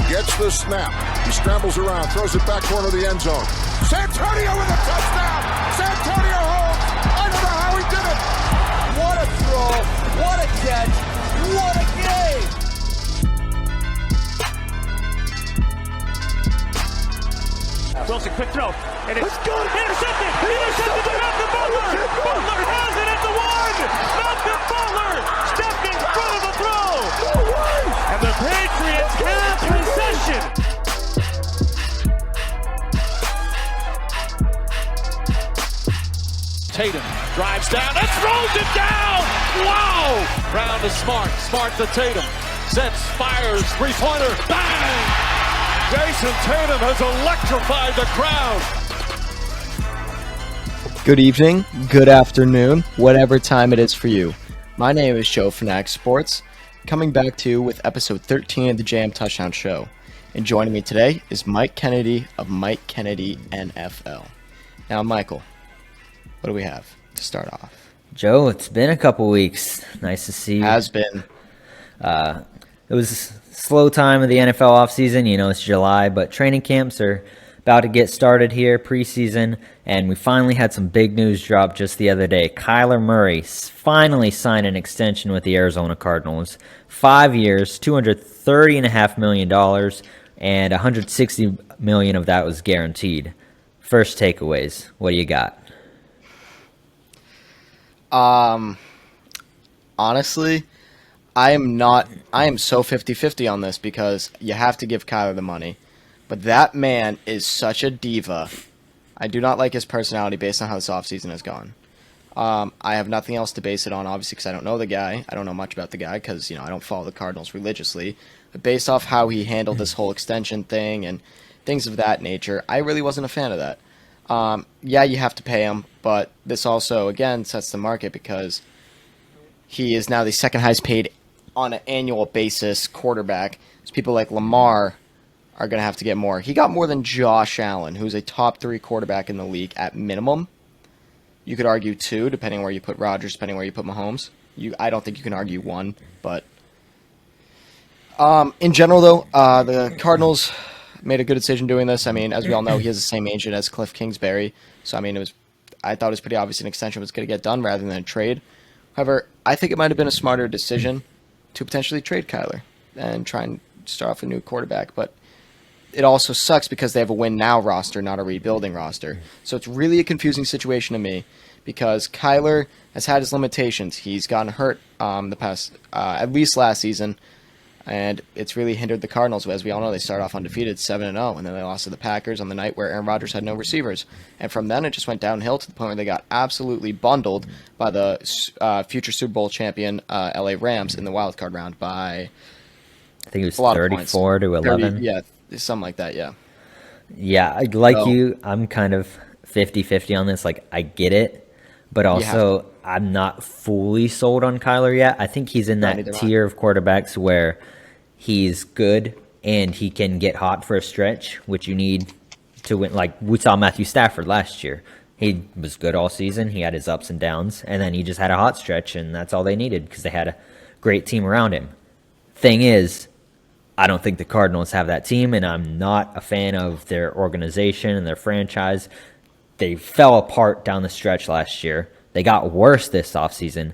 Gets the snap. He scrambles around, throws it back corner of the end zone. Santonio with a touchdown! Santonio Holmes! I don't know how he did it! What a throw! What a catch! What a game! Wilson, quick throw, and it's good. Intercepted! Intercepted by Malcolm Butler! Butler has it at the one! Malcolm Butler stepped in front of the throw! And the Patriots have possession! Tatum drives down and throws it down! Wow! Brown to Smart. Smart to Tatum. Sets, fires, three-pointer. Bang! Jason Tatum has electrified the crowd. Good evening, good afternoon, whatever time it is for you. My name is Joe Fanatics Sports, coming back to you with episode 13 of the JM Touchdown Show. And joining me today is Mike Kennedy of Mike Kennedy NFL. Now, Michael, what do we have to start off? Joe, it's been a couple weeks. Nice to see you. Has been. It was a slow time of the NFL offseason. You know, it's July, but training camps are about to get started here, preseason, and we finally had some big news drop just the other day. Kyler Murray finally signed an extension with the Arizona Cardinals. 5 years, $230.5 million, and $160 million of that was guaranteed. First takeaways, what do you got? Honestly, I am so 50-50 on this because you have to give Kyler the money. But that man is such a diva. I do not like his personality based on how this offseason has gone. I have nothing else to base it on, obviously, because I don't know the guy. I don't know much about the guy because, I don't follow the Cardinals religiously. But based off how he handled this whole extension thing and things of that nature, I really wasn't a fan of that. Yeah, you have to pay him, but this also, again, sets the market because he is now the second highest paid on an annual basis quarterback. So people like Lamar are going to have to get more. He got more than Josh Allen, who's a top 3 quarterback in the league at minimum. You could argue 2, depending where you put Rodgers, depending where you put Mahomes. I don't think you can argue 1, but in general, though, the Cardinals made a good decision doing this. I mean, as we all know, he has the same agent as Cliff Kingsbury, so I thought it was pretty obvious an extension was going to get done rather than a trade. However, I think it might have been a smarter decision to potentially trade Kyler and try and start off a new quarterback, but it also sucks because they have a win-now roster, not a rebuilding roster. So it's really a confusing situation to me because Kyler has had his limitations. He's gotten hurt the past, at least last season, and it's really hindered the Cardinals. As we all know, they started off undefeated, 7-0, and then they lost to the Packers on the night where Aaron Rodgers had no receivers. And from then, it just went downhill to the point where they got absolutely bundled by the future Super Bowl champion LA Rams in the wildcard round by, I think it was 34 to 11. 30, yeah, something like that, yeah. Yeah, like you, I'm kind of 50-50 on this. Like, I get it, but also I'm not fully sold on Kyler yet. I think he's in that tier of quarterbacks where he's good and he can get hot for a stretch, which you need to win. Like, we saw Matthew Stafford last year. He was good all season. He had his ups and downs, and then he just had a hot stretch, and that's all they needed because they had a great team around him. Thing is, I don't think the Cardinals have that team, and I'm not a fan of their organization and their franchise. They fell apart down the stretch last year. They got worse this offseason,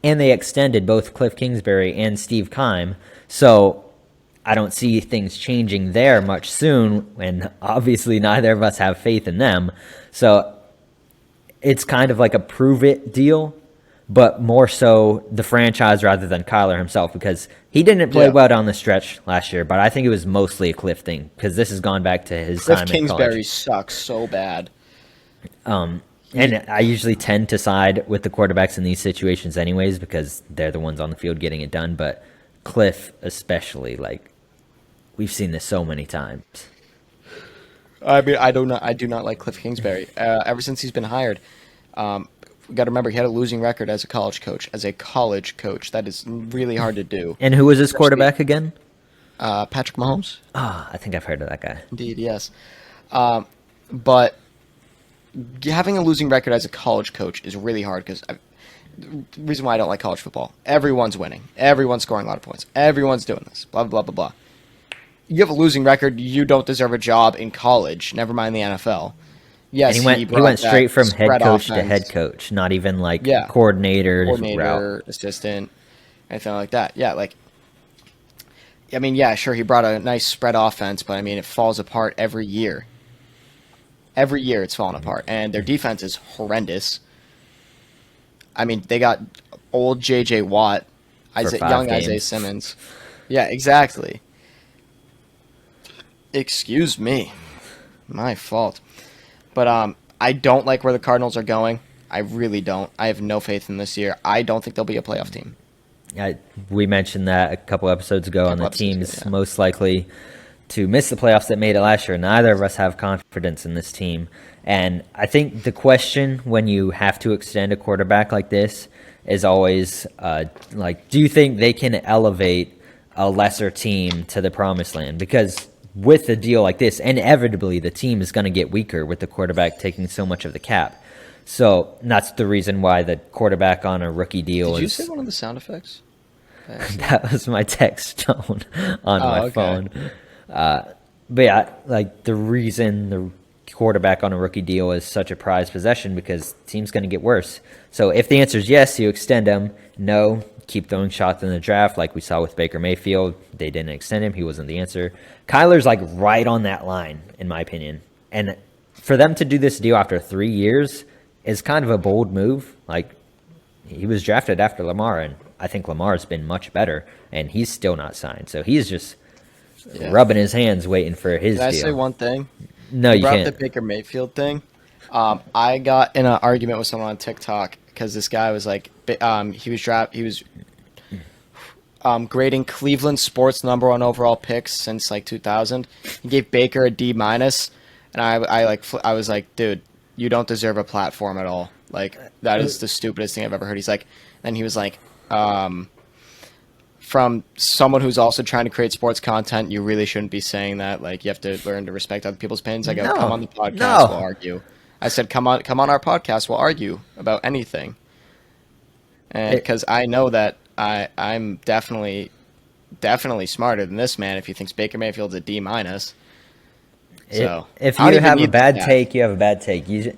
and they extended both Cliff Kingsbury and Steve Keim. So I don't see things changing there much soon, and obviously neither of us have faith in them. So it's kind of like a prove-it deal, but more so the franchise rather than Kyler himself, because he didn't play well down the stretch last year, but I think it was mostly a Cliff thing, because this has gone back to his time in college. Cliff Kingsbury sucks so bad. And I usually tend to side with the quarterbacks in these situations anyways, because they're the ones on the field getting it done, but Cliff especially, like, we've seen this so many times. I mean, I do not like Cliff Kingsbury. Ever since he's been hired, we got to remember he had a losing record as a college coach. That is really hard to do. And who was his quarterback again? Patrick Mahomes. I think I've heard of that guy. Indeed, yes. But having a losing record as a college coach is really hard because the reason why I don't like college football, everyone's winning. Everyone's scoring a lot of points. Everyone's doing this. Blah, blah, blah, blah. you have a losing record, you don't deserve a job in college. Never mind the NFL. Yes, and he went straight from head coach to head coach, not even like coordinator, route. assistant, anything like that. Yeah, like, I mean, yeah, sure, he brought a nice spread offense, but I mean, it falls apart every year. Every year it's falling apart, and their defense is horrendous. I mean, they got old J.J. Watt, young games. Isaiah Simmons. Yeah, exactly. Excuse me. My fault. But I don't like where the Cardinals are going. I really don't. I have no faith in this year. I don't think they'll be a playoff team. We mentioned that a couple episodes ago, and the team's most likely to miss the playoffs that made it last year. Neither of us have confidence in this team. And I think the question when you have to extend a quarterback like this is always, do you think they can elevate a lesser team to the promised land? Because with a deal like this, inevitably the team is going to get weaker with the quarterback taking so much of the cap. So that's the reason why the quarterback on a rookie deal Did you say one of the sound effects? That was my text tone on my phone. But yeah, like the reason the quarterback on a rookie deal is such a prized possession because the team's going to get worse. So if the answer is yes, you extend him. No, keep throwing shots in the draft like we saw with Baker Mayfield. They didn't extend him. He wasn't the answer. Kyler's like right on that line, in my opinion. And for them to do this deal after 3 years is kind of a bold move. Like, he was drafted after Lamar, and I think Lamar's been much better, and he's still not signed. So he's just rubbing his hands waiting for his deal. Can I say one thing? No, you can't. The Baker Mayfield thing. I got in an argument with someone on TikTok because this guy was like, he was grading Cleveland sports #1 overall picks since like 2000. He gave Baker a D-, and I was like, dude, you don't deserve a platform at all. Like, that is the stupidest thing I've ever heard. He's like, and he was like, from someone who's also trying to create sports content, you really shouldn't be saying that. Like, you have to learn to respect other people's opinions. I go, come on the podcast, we'll argue. I said, come on our podcast, we'll argue about anything. And because I know that I'm definitely smarter than this man if he thinks Baker Mayfield's a D-. So if you have a bad take, you have a bad take. You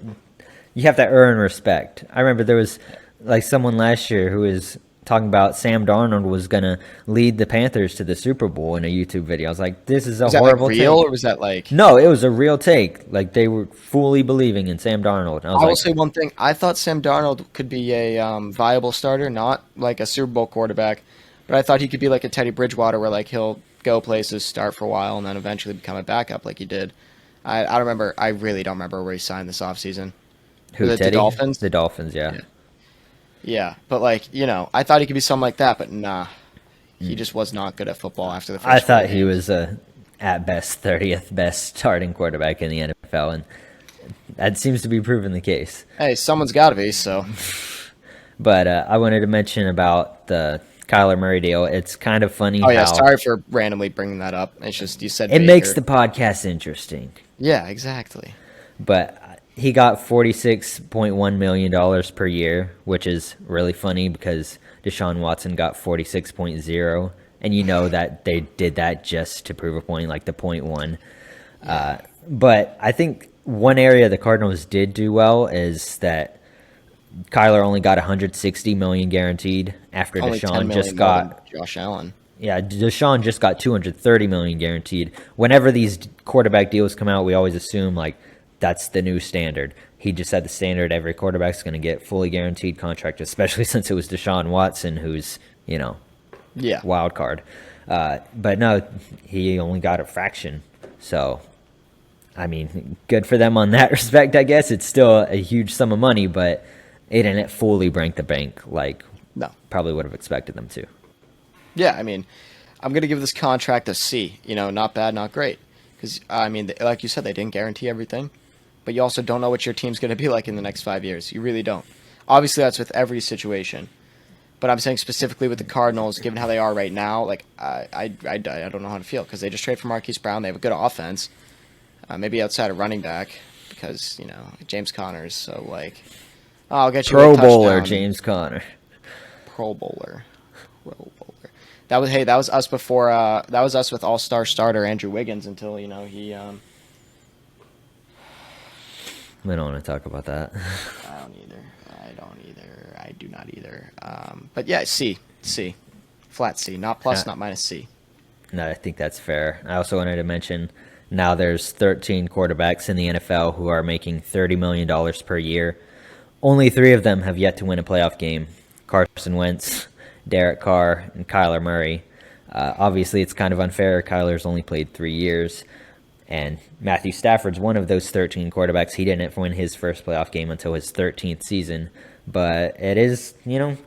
have to earn respect. I remember there was like someone last year who was talking about Sam Darnold was going to lead the Panthers to the Super Bowl in a YouTube video. I was like, this is a horrible take. Was that real, or was that like... No, it was a real take. Like, they were fully believing in Sam Darnold. I will say one thing. I thought Sam Darnold could be a viable starter, not like a Super Bowl quarterback, but I thought he could be like a Teddy Bridgewater where like he'll go places, start for a while, and then eventually become a backup like he did. I don't remember. I really don't remember where he signed this offseason. Who, Teddy? The Dolphins? The Dolphins, yeah. Yeah, but like, I thought he could be something like that, but nah. He just was not good at football after the first I thought he was at best 30th best starting quarterback in the NFL, and that seems to be proven the case. Hey, someone's got to be, so. But I wanted to mention about the Kyler Murray deal. It's kind of funny. Oh, yeah, sorry for randomly bringing that up. It's just, you said it Baker. Makes the podcast interesting. Yeah, exactly. But he got $46.1 million per year, which is really funny because Deshaun Watson got 46.0, and you know that they did that just to prove a point, like the 0.1. But I think one area the Cardinals did do well is that Kyler only got $160 million guaranteed after Deshaun just got Josh Allen. Yeah, Deshaun just got $230 million guaranteed. Whenever these quarterback deals come out, we always assume like that's the new standard. He just said the standard every quarterback's going to get fully guaranteed contract, especially since it was Deshaun Watson who's, wild card. But no, he only got a fraction. So, I mean, good for them on that respect, I guess. It's still a huge sum of money, but it didn't fully break the bank like probably would have expected them to. Yeah, I mean, I'm going to give this contract a C. Not bad, not great. Because, I mean, like you said, they didn't guarantee everything. But you also don't know what your team's going to be like in the next 5 years. You really don't. Obviously, that's with every situation. But I'm saying specifically with the Cardinals, given how they are right now, like I don't know how to feel. Because they just traded for Marquise Brown. They have a good offense. Maybe outside of running back. Because, James Conner's. So, like, I'll get you Pro Bowler James Conner. Pro Bowler. That was us before. That was us with all-star starter Andrew Wiggins until he. We don't want to talk about that. I don't either. I do not either. But yeah, C, flat C, not plus, not minus C. No, I think that's fair. I also wanted to mention now there's 13 quarterbacks in the NFL who are making $30 million per year. Only 3 of them have yet to win a playoff game: Carson Wentz, Derek Carr, and Kyler Murray. Obviously, it's kind of unfair. Kyler's only played 3 years. And Matthew Stafford's one of those 13 quarterbacks. He didn't win his first playoff game until his 13th season. But it is,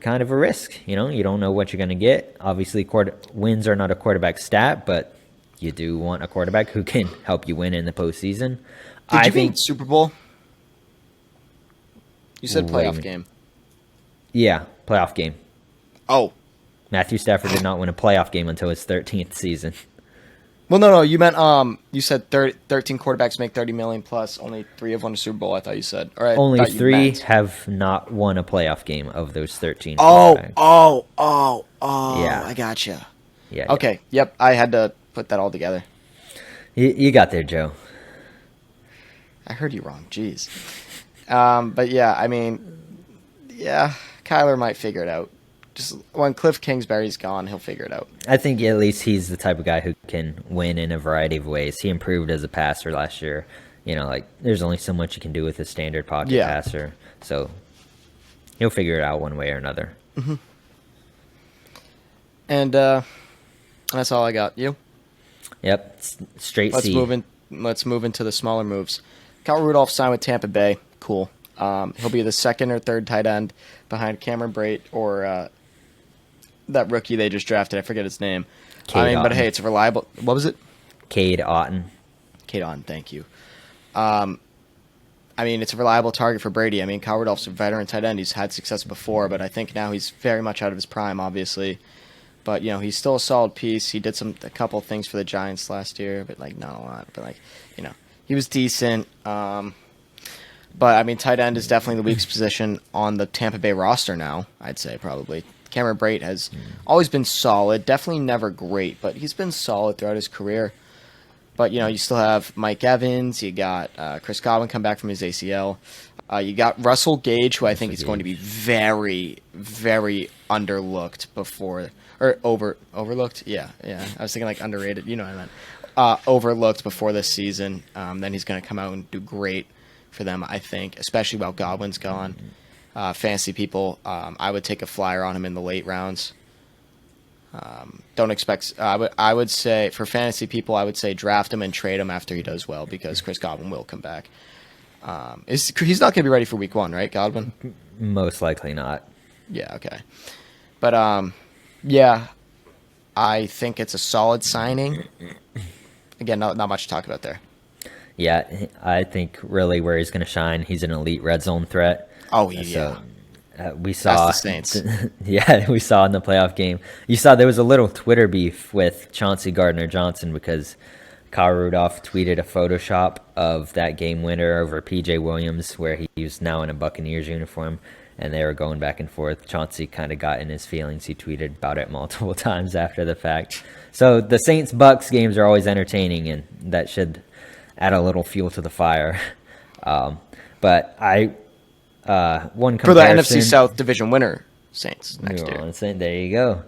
kind of a risk. You don't know what you're going to get. Obviously, wins are not a quarterback stat, but you do want a quarterback who can help you win in the postseason. Did you think Super Bowl? You said playoff game. Yeah, playoff game. Oh. Matthew Stafford did not win a playoff game until his 13th season. Well, no, you meant you said 13 quarterbacks make 30 million plus. Only 3 have won a Super Bowl. I thought you said. Or only 3 have not won a playoff game of those 13. Oh. Yeah, I gotcha. Yeah. Okay. Yep. I had to put that all together. You got there, Joe. I heard you wrong. Jeez. But yeah, I mean, yeah, Kyler might figure it out. Just when Cliff Kingsbury's gone, he'll figure it out. I think at least he's the type of guy who can win in a variety of ways. He improved as a passer last year. There's only so much you can do with a standard pocket passer. So he'll figure it out one way or another. Mm-hmm. And that's all I got. You? Yep. Straight C. Let's move into the smaller moves. Kyle Rudolph signed with Tampa Bay. Cool. He'll be the second or third tight end behind Cameron Brate or that rookie they just drafted. I forget his name. But hey, it's a reliable. What was it? Cade Otton. Thank you. It's a reliable target for Brady. Kyle Rudolph's a veteran tight end. He's had success before, but I think now he's very much out of his prime, obviously. But he's still a solid piece. He did a couple things for the Giants last year, but not a lot. But he was decent. But tight end is definitely the weakest position on the Tampa Bay roster now. I'd say probably. Cameron Brate has always been solid. Definitely never great, but he's been solid throughout his career. But you still have Mike Evans. You got Chris Godwin come back from his ACL. You got Russell Gage, who I think is going to be very, very underlooked overlooked. Yeah. I was thinking underrated. You know what I meant. Overlooked before this season. Then he's going to come out and do great for them, I think, especially while Godwin's gone. Fantasy people, I would take a flyer on him in the late rounds. Don't expect. I would say for fantasy people, I would say draft him and trade him after he does well because Chris Godwin will come back. He's not going to be ready for Week 1, right, Godwin? Most likely not. Yeah. Okay. But yeah, I think it's a solid signing. Again, not much to talk about there. Yeah, I think really where he's going to shine, he's an elite red zone threat. Oh, yeah. So, we saw That's the Saints. Yeah, we saw in the playoff game. You saw there was a little Twitter beef with Chauncey Gardner-Johnson because Kyle Rudolph tweeted a Photoshop of that game winner over PJ Williams where he was now in a Buccaneers uniform, and they were going back and forth. Chauncey kind of got in his feelings. He tweeted about it multiple times after the fact. So the Saints-Bucks games are always entertaining, and that should add a little fuel to the fire. But one comparison for the NFC South division winner, Saints next year. There you go.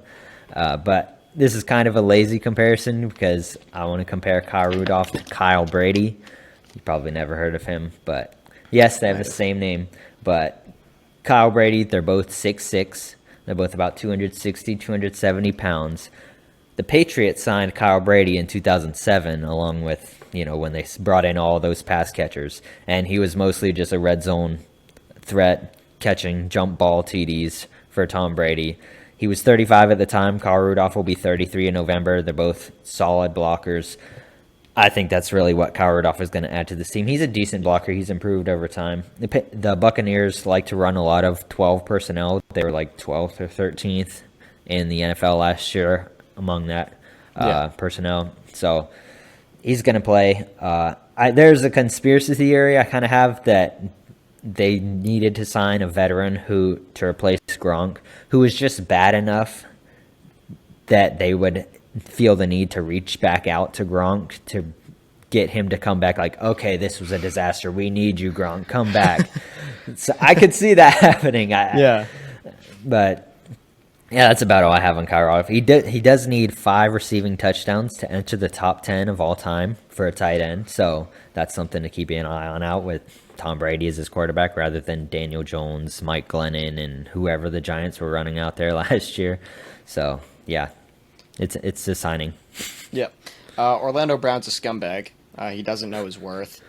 But this is kind of a lazy comparison because I want to compare Kyle Rudolph to Kyle Brady. You probably never heard of him, but yes, they have the same name. But Kyle Brady, they're both 6'6". They're both about 260, 270 pounds. The Patriots signed Kyle Brady in 2007, along with, when they brought in all those pass catchers. And he was mostly just a red zone threat, catching jump ball TDs for Tom Brady. He was 35 at the time. Kyle Rudolph will be 33 in November. They're both solid blockers. I think that's really what Kyle Rudolph is going to add to this team. He's a decent blocker. He's improved over time. The Buccaneers like to run a lot of 12 personnel. They were like 12th or 13th in the NFL last year among that personnel. So he's going to play. There's a conspiracy theory I kind of have that they needed to sign a veteran to replace Gronk, who was just bad enough that they would feel the need to reach back out to Gronk to get him to come back. Like, okay, this was a disaster. We need you, Gronk. Come back. So I could see that happening. But yeah, that's about all I have on Kyle Rudolph. He does need 5 receiving touchdowns to enter the top 10 of all time for a tight end. So that's something to keep an eye on out with Tom Brady as his quarterback rather than Daniel Jones, Mike Glennon, and whoever the Giants were running out there last year. So yeah, it's a signing. Yeah. Orlando Brown's a scumbag. He doesn't know his worth.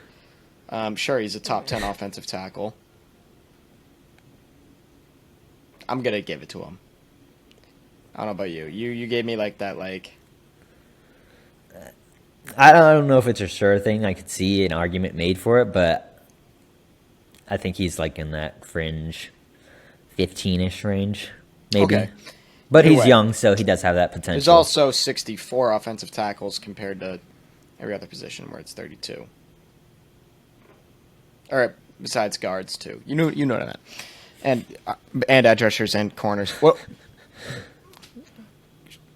Sure, he's a top 10 offensive tackle. I'm going to give it to him. I don't know about you. You gave me like that, like... I don't know if it's a sure thing. I could see an argument made for it, but I think he's like in that fringe 15-ish range, maybe. Okay. But he's young, so he does have that potential. There's also 64 offensive tackles compared to every other position where it's 32. All right, besides guards too. You know what I meant. And edge rushers and corners.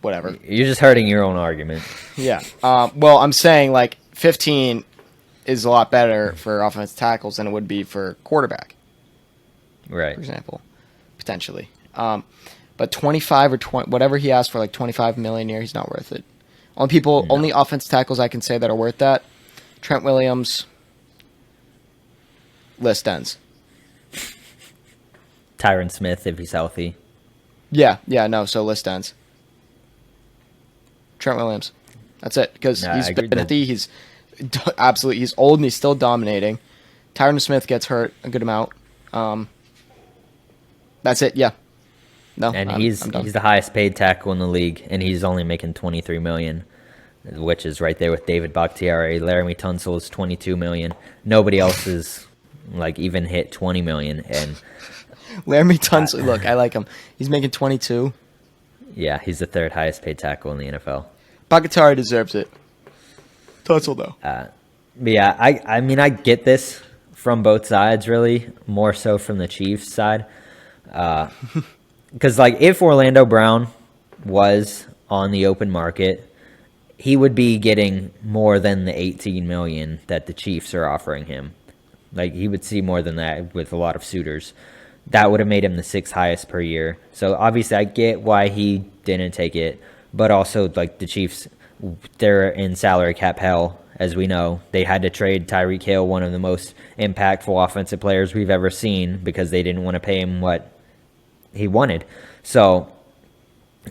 Whatever. You're just hurting your own argument. Yeah. Well, I'm saying like 15 is a lot better for offensive tackles than it would be for quarterback. Right. For example, potentially. But 25 or 20, whatever he asked for, like 25 million a year, he's not worth it. Only offensive tackles I can say that are worth that. Trent Williams. List ends. Tyron Smith, if he's healthy. So list ends. Trent Williams. That's it. Because he's been healthy. He's absolutely, he's old and he's still dominating. Tyron Smith gets hurt a good amount. That's it. Yeah. No. And he's the highest paid tackle in the league, and he's only making $23 million, which is right there with David Bakhtiari. Laramie Tunsil is $22 million. Nobody else is like even hit $20 million. And Laramie Tunsil, look, I like him. He's making 22. Yeah, he's the 3rd highest paid tackle in the NFL. Bakhtiari deserves it. Tunsil though. But yeah, I mean I get this from both sides, really, more so from the Chiefs side. Because like if Orlando Brown was on the open market, he would be getting more than the $18 million that the Chiefs are offering him. Like he would see more than that with a lot of suitors. That would have made him the 6th highest per year. So obviously I get why he didn't take it, but also like the Chiefs, they're in salary cap hell, as we know. They had to trade Tyreek Hill, one of the most impactful offensive players we've ever seen, because they didn't want to pay him what he wanted. So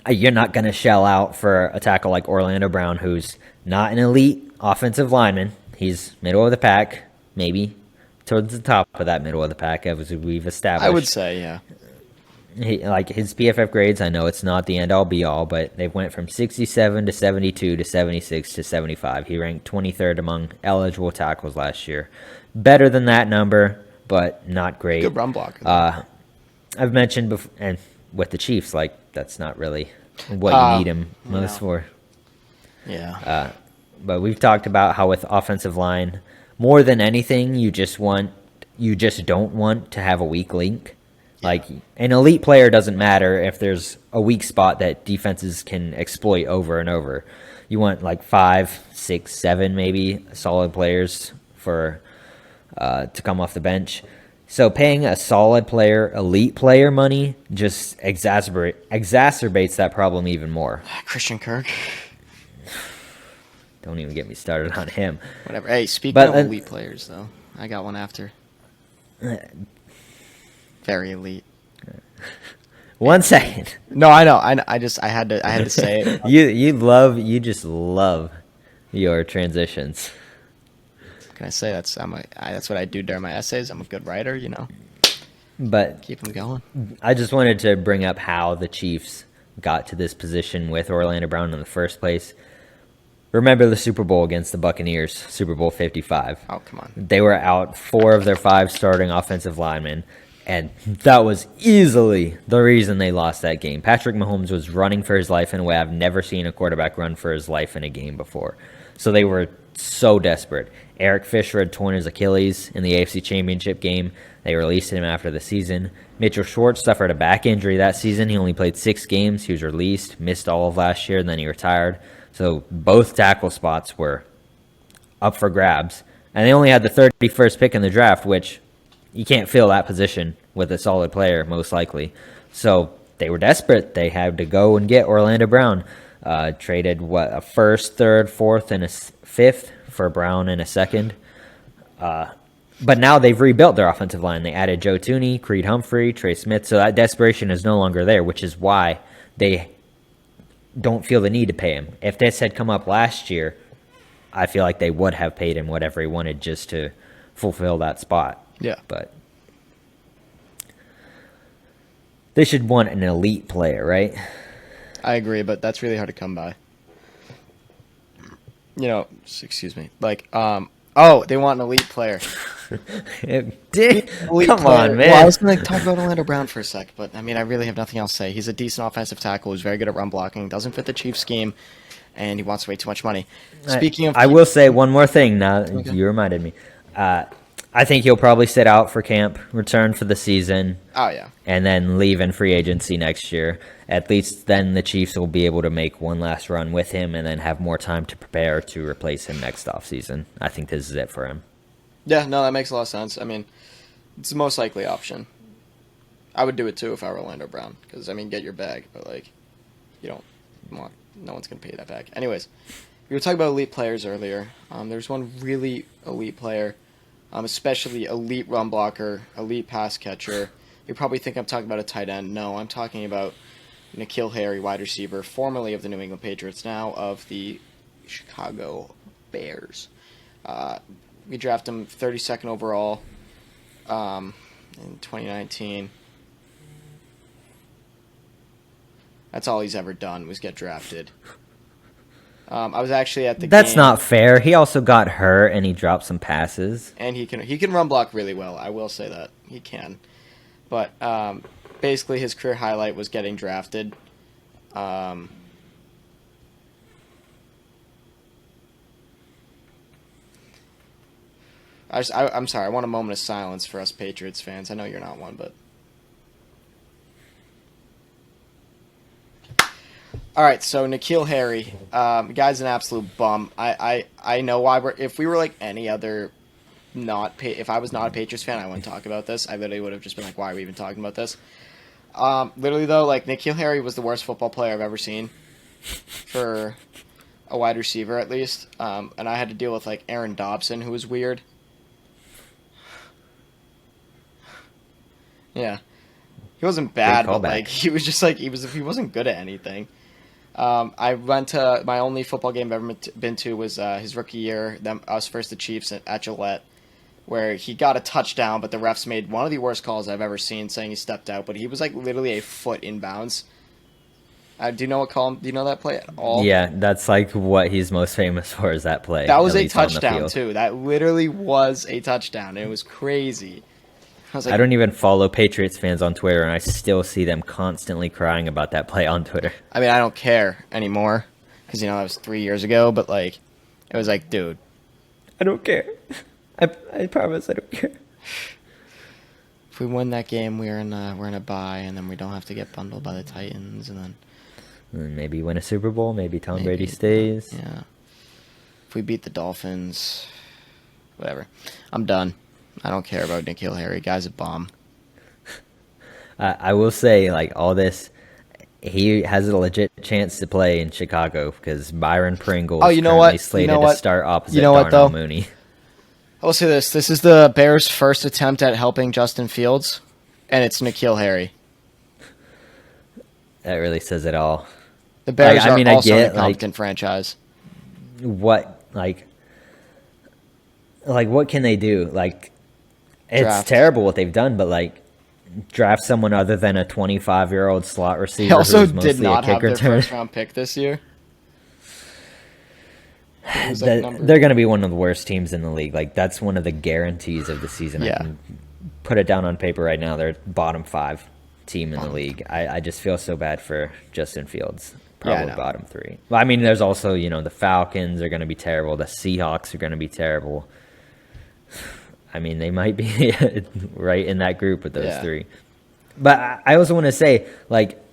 you're not going to shell out for a tackle like Orlando Brown, who's not an elite offensive lineman. He's middle of the pack, maybe towards the top of that middle of the pack, as we've established. I would say, yeah. Like his PFF grades, I know it's not the end-all be-all, but they went from 67 to 72 to 76 to 75. He ranked 23rd among eligible tackles last year. Better than that number, but not great. Good run blocker. I've mentioned before, and with the Chiefs, like that's not really what you need him most for. Yeah. But we've talked about how with offensive line, more than anything, you just don't want to have a weak link. Yeah. Like an elite player doesn't matter if there's a weak spot that defenses can exploit over and over. You want like 5, 6, 7 maybe solid players for to come off the bench. So paying a solid player, elite player money just exacerbates that problem even more. Christian Kirk. Don't even get me started on him. Whatever. Hey, speaking of elite players, though, I got one after. Very elite. 1 second. No, I know. I had to say it. You just love your transitions. Can I say that's what I do during my essays? I'm a good writer, you know. But keep them going. I just wanted to bring up how the Chiefs got to this position with Orlando Brown in the first place. Remember the Super Bowl against the Buccaneers, Super Bowl 55. Oh, come on. They were out 4 of their 5 starting offensive linemen, and that was easily the reason they lost that game. Patrick Mahomes was running for his life in a way I've never seen a quarterback run for his life in a game before. So they were so desperate. Eric Fisher had torn his Achilles in the AFC Championship game. They released him after the season. Mitchell Schwartz suffered a back injury that season. He only played 6 games. He was released, missed all of last year, and then he retired. So both tackle spots were up for grabs. And they only had the 31st pick in the draft, which you can't fill that position with a solid player, most likely. So they were desperate. They had to go and get Orlando Brown. Traded, a first, third, fourth, and a fifth for Brown and a second. But now they've rebuilt their offensive line. They added Joe Thuney, Creed Humphrey, Trey Smith. So that desperation is no longer there, which is why they don't feel the need to pay him. If this had come up last year, I feel like they would have paid him whatever he wanted just to fulfill that spot. Yeah. But they should want an elite player, right? I agree, but that's really hard to come by. Excuse me. Like, they want an elite player. Elite Come player. on, man. Well, I was going to talk about Orlando Brown for a sec, but, I really have nothing else to say. He's a decent offensive tackle. He's very good at run blocking. Doesn't fit the Chiefs scheme, and he wants way too much money. Speaking of... I will say one more thing now. Okay. You reminded me. I think he'll probably sit out for camp, return for the season. Oh, yeah. And then leave in free agency next year. At least then the Chiefs will be able to make one last run with him and then have more time to prepare to replace him next offseason. I think this is it for him. Yeah, no, that makes a lot of sense. It's the most likely option. I would do it, too, if I were Orlando Brown. Because, get your bag, but, you don't want... No one's going to pay that back. Anyways, we were talking about elite players earlier. There's one really elite player, especially elite run blocker, elite pass catcher. You probably think I'm talking about a tight end. No, I'm talking about Nikhil Harry, wide receiver, formerly of the New England Patriots, now of the Chicago Bears. We drafted him 32nd overall in 2019. That's all he's ever done was get drafted. I was actually at the That's game. not fair. He also got hurt and he dropped some passes. And he can run block really well. I will say that. He can. But basically his career highlight was getting drafted. I'm sorry. I want a moment of silence for us Patriots fans. I know you're not one, but... All right, so Nikhil Harry, guy's an absolute bum. I know why if we were like any other if I was not a Patriots fan, I wouldn't talk about this. I literally would have just been like, why are we even talking about this? Literally though, Nikhil Harry was the worst football player I've ever seen for a wide receiver at least. And I had to deal with Aaron Dobson, who was weird. Yeah. He wasn't bad, but he was just he wasn't good at anything. I went to my only football game I've ever been to was his rookie year, us versus the Chiefs at Gillette, where he got a touchdown, but the refs made one of the worst calls I've ever seen, saying he stepped out, but he was literally a foot inbounds. Do you know that play at all? Yeah, that's what he's most famous for is that play. That was a touchdown too. That literally was a touchdown. It was crazy. I don't even follow Patriots fans on Twitter, and I still see them constantly crying about that play on Twitter. I don't care anymore because, that was 3 years ago, but, it was dude. I don't care. I promise I don't care. If we win that game, we're in a bye, and then we don't have to get bundled by the Titans, and then... Maybe win a Super Bowl, maybe Tom Brady stays. Yeah. If we beat the Dolphins, whatever. I'm done. I don't care about Nikhil Harry. Guy's a bum. I will say, all this, he has a legit chance to play in Chicago because Byron Pringle is currently slated to start opposite Darnell Mooney. I will say this. This is the Bears' first attempt at helping Justin Fields, and it's Nikhil Harry. That really says it all. The Bears are also an incompetent franchise. What, what can they do? It's terrible what they've done, but draft someone other than a 25-year-old slot receiver. They also who's mostly did not a kicker have their first-round pick this year. They're going to be one of the worst teams in the league. That's one of the guarantees of the season. Yeah. I can put it down on paper right now. They're bottom 5 team in the league. I just feel so bad for Justin Fields. probably bottom 3. Well, I mean, there's also, the Falcons are going to be terrible. The Seahawks are going to be terrible. I mean, they might be right in that group with those 3. But I also want to say,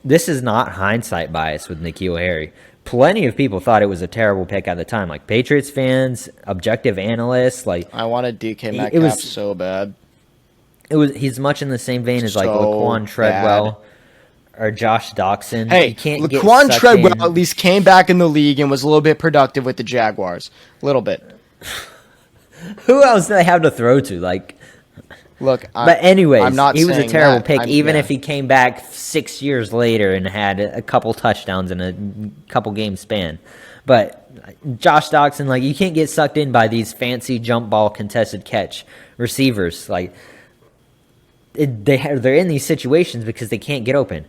this is not hindsight bias with Nikhil Harry. Plenty of people thought it was a terrible pick at the time, like Patriots fans, objective analysts. I wanted DK Metcalf so bad. He's much in the same vein as Laquan Treadwell or Josh Doxson. Hey, Laquan Treadwell at least came back in the league and was a little bit productive with the Jaguars. A little bit. Who else do they have to throw to? But anyways, he was a terrible pick, even if he came back 6 years later and had a couple touchdowns in a couple game span. But Josh Doxson, you can't get sucked in by these fancy jump ball contested catch receivers. They're in these situations because they can't get open.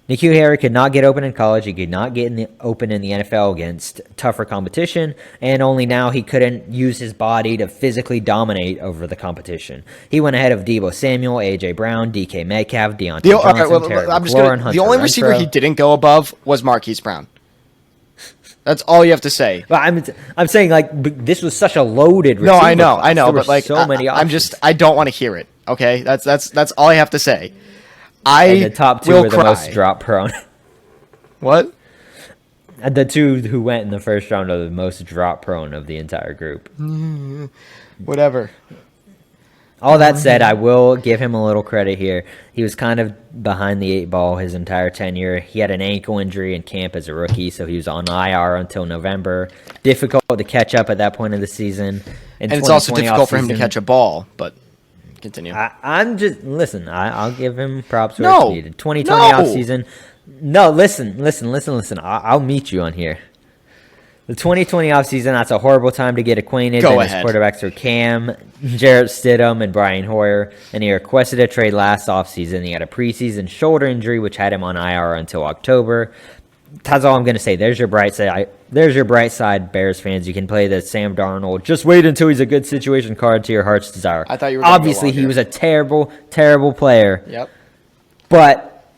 Nikhil Harry could not get open in college. He could not get open in the NFL against tougher competition, and only now he couldn't use his body to physically dominate over the competition. He went ahead of Deebo Samuel, A.J. Brown, DK Metcalf, Deontay Johnson, Terry McLaurin, Hunter the only receiver he didn't go above was Marquise Brown. That's all you have to say. But I'm saying this was such a loaded receiver. No, I know, but so many options. I don't want to hear it. Okay, that's all I have to say. And the top 2 were the most drop prone. What? The 2 who went in the first round are the most drop prone of the entire group. Whatever. All that said, I will give him a little credit here. He was kind of behind the 8 ball his entire tenure. He had an ankle injury in camp as a rookie, so he was on IR until November. Difficult to catch up at that point of the season. And it's also difficult for him to catch a ball, but continue. I'll give him props where it's needed. 2020 offseason. No, listen. I'll meet you on here. The 2020 offseason, that's a horrible time to get acquainted. Go ahead. His quarterbacks are Cam, Jarrett Stidham, and Brian Hoyer. And he requested a trade last offseason. He had a preseason shoulder injury, which had him on IR until October. That's all I'm going to say. There's your bright side, Bears fans. You can play the Sam Darnold. Just wait until he's a good situation card to your heart's desire. I thought you were obviously he was a terrible, terrible player. Yep. But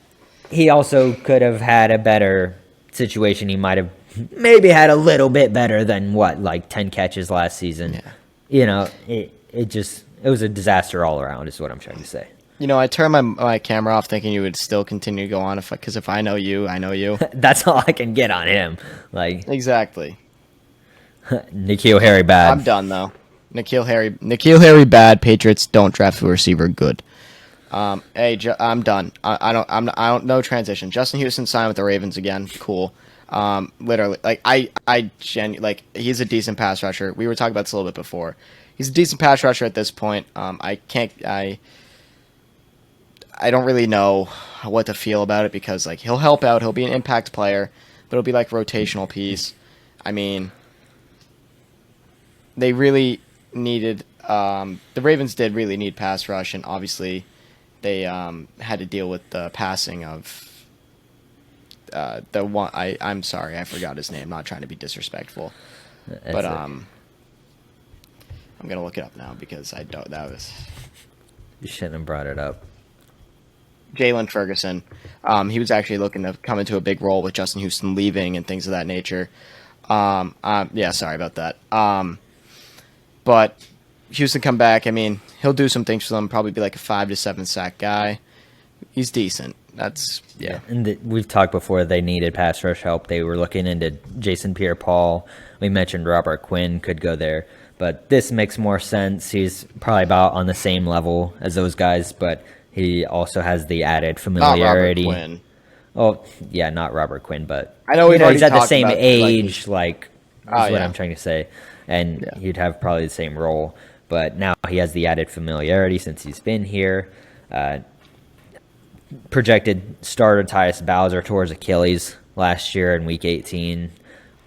he also could have had a better situation. He might have maybe had a little bit better than 10 catches last season. Yeah. It was a disaster all around is what I'm trying to say. I turned my camera off thinking you would still continue to go on because if I know you, I know you. That's all I can get on him. Exactly. Nikhil Harry bad. I'm done though. Nikhil Harry bad. Patriots don't draft a receiver good. I'm done. I don't know transition. Justin Houston signed with the Ravens again. Cool. Literally, he's a decent pass rusher. We were talking about this a little bit before. He's a decent pass rusher at this point. I don't really know what to feel about it because he'll help out. He'll be an impact player, but it'll be rotational piece. I mean, they really needed. The Ravens did really need pass rush, and obviously, they had to deal with the passing of. The one I'm sorry, I forgot his name. Not trying to be disrespectful, but I'm gonna look it up now because I don't. That was. You shouldn't have brought it up. Jalen Ferguson. He was actually looking to come into a big role with Justin Houston leaving and things of that nature. Yeah, sorry about that. But Houston come back. I mean, he'll do some things for them. Probably be a 5 to 7 sack guy. He's decent. That's yeah. And we've talked before. They needed pass rush help. They were looking into Jason Pierre-Paul. We mentioned Robert Quinn could go there, but this makes more sense. He's probably about on the same level as those guys, but he also has the added familiarity. Not Robert Quinn. Oh yeah, not Robert Quinn, but I know he's at the same age. Is what yeah. I'm trying to say, and he'd have probably the same role. But now he has the added familiarity since he's been here. Projected starter Tyus Bowser towards Achilles last year in Week 18.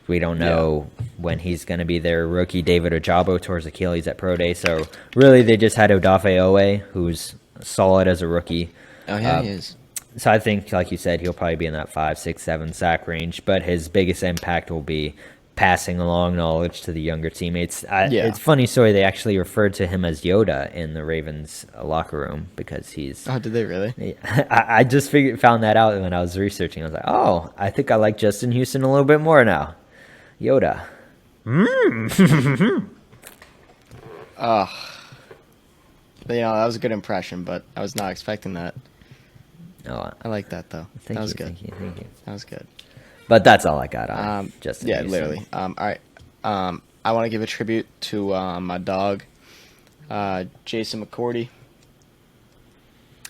We don't know when he's going to be there. Rookie David Ojabo towards Achilles at Pro Day. So really, they just had Odafe Owe, who's solid as a rookie. Oh yeah, he is. So I think, like you said, he'll probably be in that 5, 6, 7 sack range. But his biggest impact will be passing along knowledge to the younger teammates. It's a funny story. They actually referred to him as Yoda in the Ravens locker room because he's. Oh, did they really? I just found that out when I was researching. I was like, oh, I think I like Justin Houston a little bit more now. Yoda. That was a good impression, but I was not expecting that. Oh, I like that though. That was good. Thank you. That was good. But that's all I got on Justin Yeah, Houston. literally. All right. I want to give a tribute to my dog, Jason McCourty.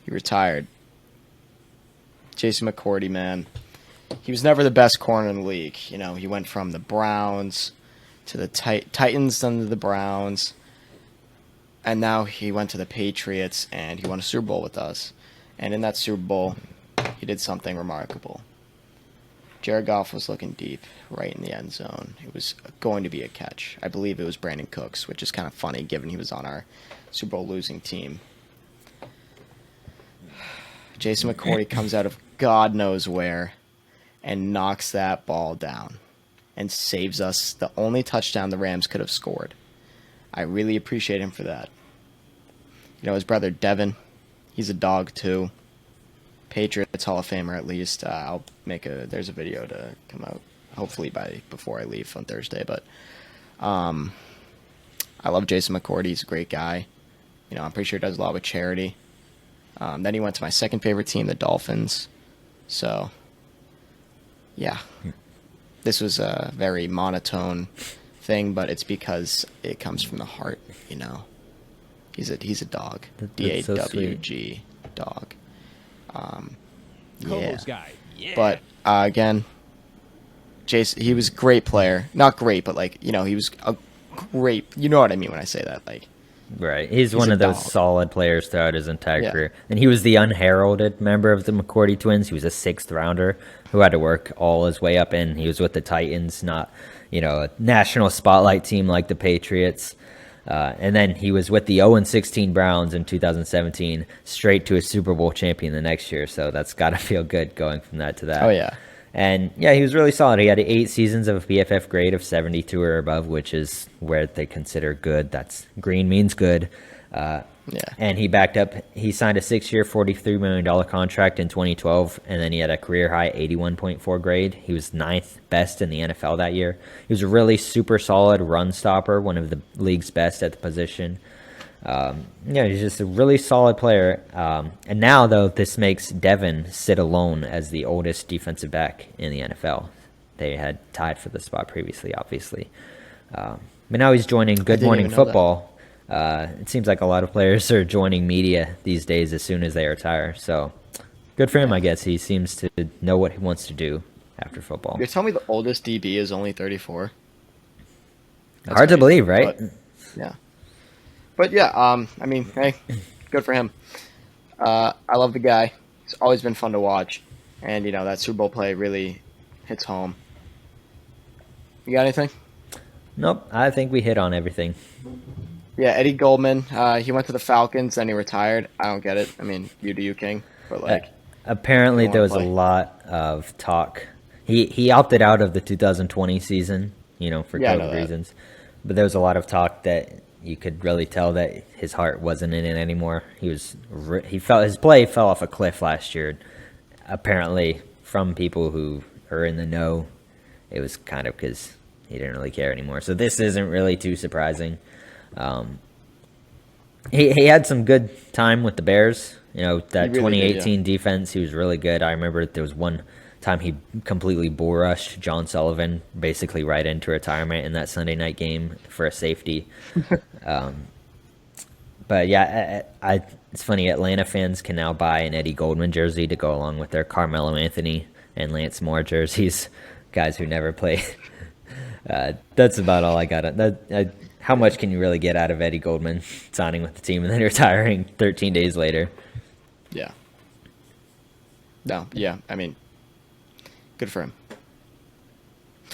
He retired. Jason McCourty, man. He was never the best corner in the league. You know, he went from the Browns to the Titans, then to the Browns, and now he went to the Patriots, and he won a Super Bowl with us. And in that Super Bowl, he did something remarkable. Jared Goff was looking deep right in the end zone. It was going to be a catch. I believe it was Brandon Cooks, which is kind of funny given he was on our Super Bowl losing team. Jason McCourty comes out of God knows where and knocks that ball down and saves us the only touchdown the Rams could have scored. I really appreciate him for that. You know, his brother Devin, he's a dog too. Patriots Hall of Famer at least. There's a video to come out hopefully before I leave on Thursday. But I love Jason McCourty. He's a great guy. You know, I'm pretty sure he does a lot with charity. Then he went to my second favorite team, the Dolphins. So, yeah, this was a very monotone thing, but it's because it comes from the heart. You know, he's a dog. DAWG dog. Yeah. Guy. Yeah. But again, Jason, he was a great player. Not great, but he was a great. You know what I mean when I say that, Right. He's one of those dog. solid players throughout his entire career. And he was the unheralded member of the McCourty twins. He was a sixth rounder who had to work all his way up in. He was with the Titans, not, a national spotlight team like the Patriots. And then he was with the 0-16 Browns in 2017, straight to a Super Bowl champion the next year. So that's got to feel good going from that to that. Oh, yeah. And, yeah, he was really solid. He had 8 seasons of a PFF grade of 72 or above, which is where they consider good. That's green means good. Yeah. And he signed a 6-year, $43 million contract in 2012, and then he had a career-high 81.4 grade. He was 9th best in the NFL that year. He was a really super solid run stopper, one of the league's best at the position. He's just a really solid player. And now, though, this makes Devin sit alone as the oldest defensive back in the NFL. They had tied for the spot previously, obviously. But now he's joining Good Morning Football. It seems like a lot of players are joining media these days as soon as they retire. So good for him, I guess. He seems to know what he wants to do after football. You're telling me the oldest DB is only 34? That's Hard to crazy, believe, right? But yeah, hey, good for him. I love the guy. It's always been fun to watch. And, that Super Bowl play really hits home. You got anything? Nope. I think we hit on everything. Yeah, Eddie Goldman, he went to the Falcons, then he retired. I don't get it. I mean, you do you, King. But, apparently there was a lot of talk. He opted out of the 2020 season, for COVID reasons. But there was a lot of talk that you could really tell that his heart wasn't in it anymore. His play fell off a cliff last year. Apparently, from people who are in the know, it was kind of because he didn't really care anymore. So this isn't really too surprising. He had some good time with the Bears. That really 2018 defense, he was really good. I remember there was one time he completely bull rushed John Sullivan basically right into retirement in that Sunday night game for a safety. But yeah, it's funny. Atlanta fans can now buy an Eddie Goldman jersey to go along with their Carmelo Anthony and Lance Moore jerseys, guys who never played. That's about all I got. How much can you really get out of Eddie Goldman signing with the team and then retiring 13 days later? Yeah. No, yeah, good for him.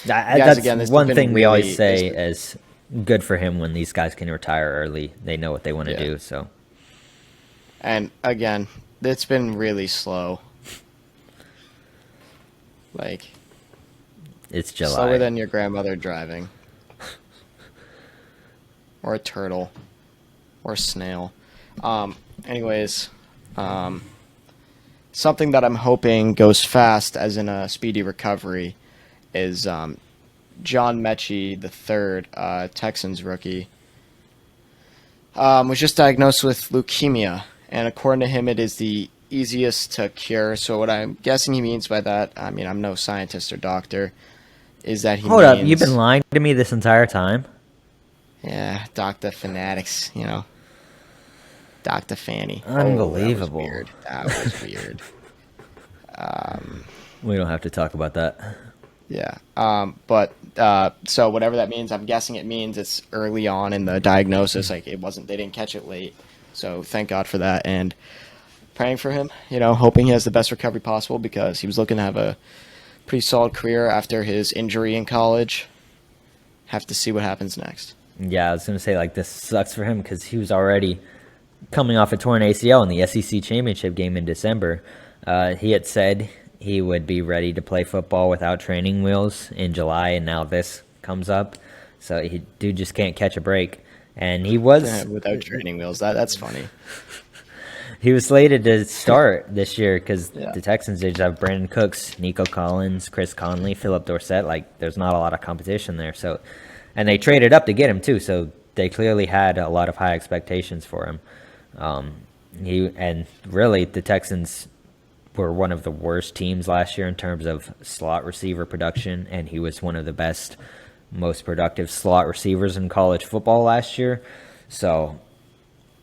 That's one thing we always say is good for him when these guys can retire early. They know what they want to do. So, and again, it's been really slow. It's July. Slower than your grandmother driving. Or a turtle. Or a snail. Anyways, something that I'm hoping goes fast, as in a speedy recovery, is John Metchie III, Texans rookie, was just diagnosed with leukemia, and according to him, it is the easiest to cure. So what I'm guessing he means by that, I mean, I'm no scientist or doctor, is that he Hold means... up, you've been lying to me this entire time? Yeah, Dr. Fanatics, you know. Dr. Fanny. Unbelievable. Oh, that was weird. We don't have to talk about that. Yeah. So whatever that means, I'm guessing it means it's early on in the diagnosis. Like they didn't catch it late. So thank God for that. And praying for him, you know, hoping he has the best recovery possible because he was looking to have a pretty solid career after his injury in college. Have to see what happens next. Yeah, I was going to say, like, this sucks for him because he was already coming off a torn ACL in the SEC championship game in December. He had said he would be ready to play football without training wheels in July, and now this comes up. So dude just can't catch a break. And he was... without training wheels. That's funny. He was slated to start this year because the Texans just have Brandon Cooks, Nico Collins, Chris Conley, Philip Dorsett. Like, there's not a lot of competition there. So, and they traded up to get him, too. So they clearly had a lot of high expectations for him. And really, the Texans were one of the worst teams last year in terms of slot receiver production, and he was one of the best, most productive slot receivers in college football last year. So,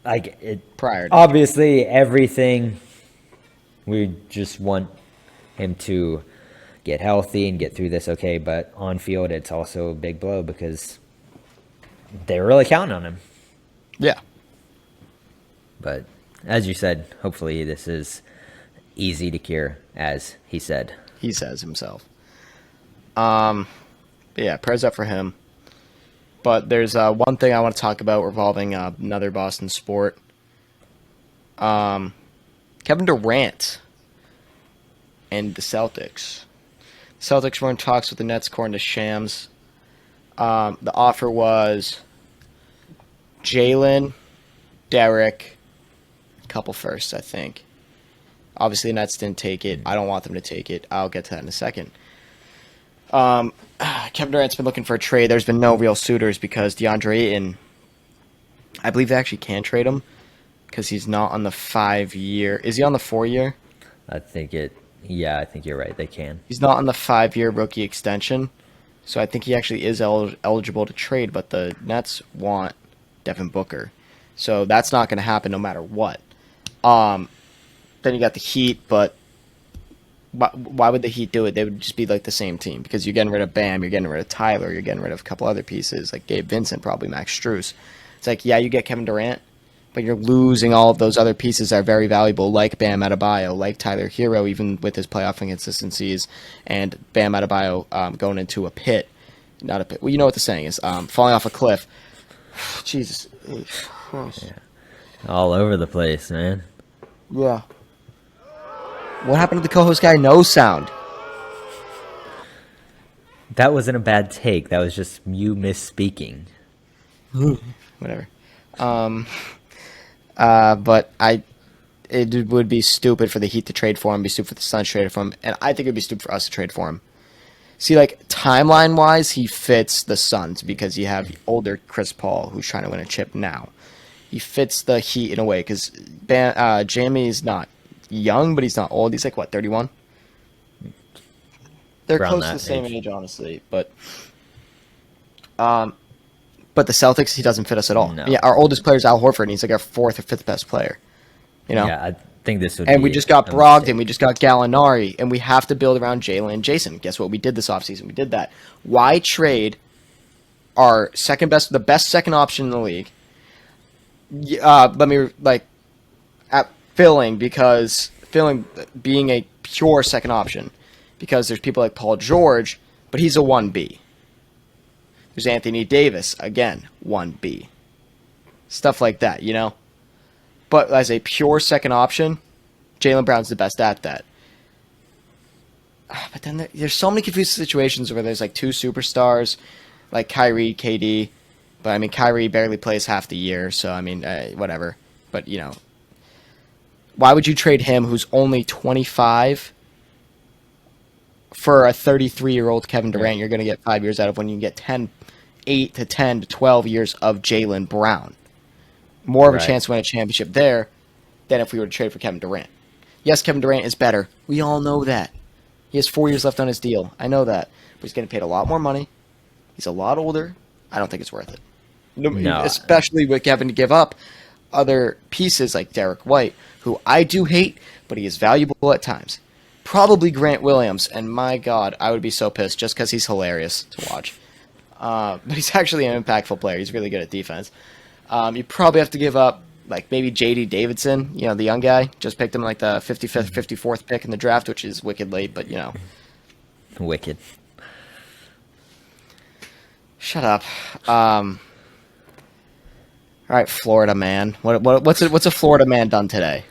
obviously, everything, we just want him to get healthy and get through this okay, but on field, it's also a big blow because they were really counting on him. Yeah. But as you said, hopefully this is easy to cure, as he said. He says himself. But yeah, prayers up for him. But there's one thing I want to talk about revolving another Boston sport. Kevin Durant and the Celtics. The Celtics were in talks with the Nets according to Shams. The offer was Jalen, Derek, couple firsts, I think. Obviously, the Nets didn't take it. I don't want them to take it. I'll get to that in a second. Kevin Durant's been looking for a trade. There's been no real suitors because DeAndre Ayton, I believe they actually can trade him because he's not on the 5-year. Is he on the 4-year? I think you're right. They can. He's not on the 5-year rookie extension, so I think he actually is eligible to trade, but the Nets want Devin Booker. So that's not going to happen no matter what. Then you got the Heat, but why would the Heat do it? They would just be like the same team because you're getting rid of Bam, you're getting rid of Tyler, you're getting rid of a couple other pieces like Gabe Vincent, probably Max Strus. It's like, yeah, you get Kevin Durant, but you're losing all of those other pieces that are very valuable, like Bam Adebayo, like Tyler Hero, even with his playoff inconsistencies, and Bam Adebayo going into a pit. Not a pit. Well, you know what the saying is. Falling off a cliff. Jesus. Yeah. All over the place, man. Yeah. What happened to the co-host guy? No sound. That wasn't a bad take. That was just you misspeaking. Whatever. But it would be stupid for the Heat to trade for him, be stupid for the Suns to trade for him, and I think it would be stupid for us to trade for him. See, like, timeline-wise, he fits the Suns because you have older Chris Paul who's trying to win a chip now. He fits the Heat in a way because Jamie's not young, but he's not old. He's like, what, 31? They're close to the same age, honestly. But the Celtics, he doesn't fit us at all. No. Yeah, our oldest player is Al Horford, and he's like our 4th or 5th best player. You know? Yeah, I think this would and be we just got Brogdon, we just got Gallinari, and we have to build around Jalen and Jason. Guess what we did this offseason? We did that. Why trade our the best second option in the league? Filling being a pure second option because there's people like Paul George, but he's a 1B. There's Anthony Davis, again, 1B. Stuff like that, you know? But as a pure second option, Jaylen Brown's the best at that. But then there's so many confusing situations where there's like two superstars, like Kyrie, KD. But I mean, Kyrie barely plays half the year, so I mean, whatever. But you know, why would you trade him, who's only 25, for a 33-year-old Kevin Durant? You're going to get 5 years out of when you can get 8 to 10 to 12 years of Jaylen Brown. More of a chance to win a championship there than if we were to trade for Kevin Durant. Yes, Kevin Durant is better. We all know that. He has 4 years left on his deal. I know that. But he's getting paid a lot more money. He's a lot older. I don't think it's worth it. No. Especially with Kevin to give up other pieces like Derek White, who I do hate, but he is valuable at times. Probably Grant Williams, and my God, I would be so pissed just because he's hilarious to watch. But he's actually an impactful player. He's really good at defense. You probably have to give up like maybe J.D. Davidson, you know, the young guy. Just picked him like the 55th, 54th pick in the draft, which is wicked late, but you know. Wicked. Shut up. All right, Florida man. What's a Florida man done today?